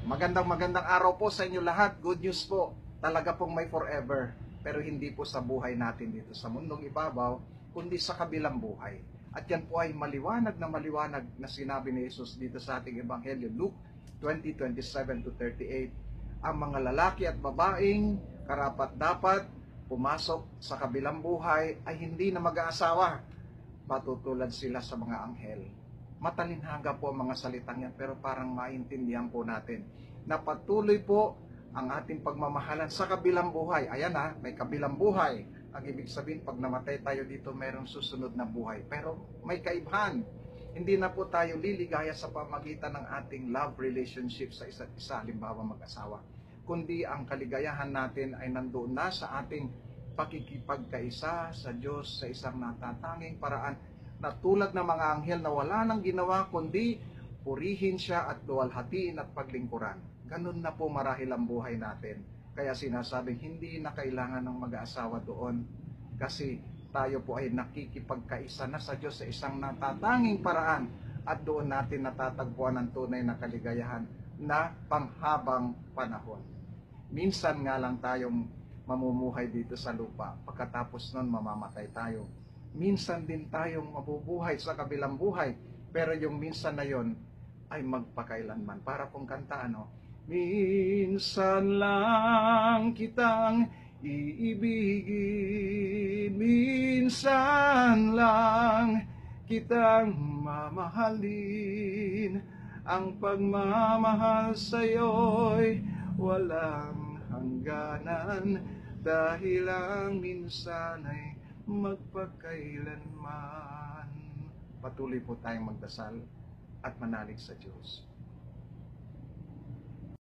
Magandang araw po sa inyo lahat. Good news po. Talaga pong may forever. Pero hindi po sa buhay natin dito sa mundong ibabaw, kundi sa kabilang buhay. At yan po ay maliwanag na sinabi ni Jesus dito sa ating Ebanghelyo, Luke 20:27-38. Ang mga lalaki at babaeng karapat-dapat pumasok sa kabilang buhay ay hindi na mag-aasawa. Matutulad sila sa mga anghel. Matalinhaga po ang mga salitang yan, pero parang maintindihan po natin na patuloy po ang ating pagmamahalan sa kabilang buhay. Ayan na, may kabilang buhay. Ang ibig sabihin, pag namatay tayo dito, mayroong susunod na buhay. Pero may kaibahan. Hindi na po tayo liligaya sa pamagitan ng ating love relationship sa isa't isa, halimbawa mag-asawa. Kundi ang kaligayahan natin ay nandoon na sa ating pakikipagkaisa sa Diyos sa isang natatanging paraan na tulad ng mga anghel na wala nang ginawa kundi purihin siya at luwalhatiin at paglingkuran. Ganun na po marahil ang buhay natin. Kaya sinasabing hindi na kailangan ng mag-aasawa doon kasi tayo po ay nakikipagkaisa na sa Diyos sa isang natatanging paraan at doon natin natatagpuan ang tunay na kaligayahan na panghabang panahon. Minsan nga lang tayong mamumuhay dito sa lupa, pagkatapos nun mamamatay tayo. Minsan din tayong mabubuhay sa kabilang buhay, pero yung minsan na yon ay magpakailanman. Para pong kanta, minsan lang kitang iibigin, minsan lang kitang mamahalin, ang pagmamahal sa'yo'y walang hangganan, dahil ang minsan ay magpakailanman. Patuloy po tayong magdasal at manalig sa Diyos.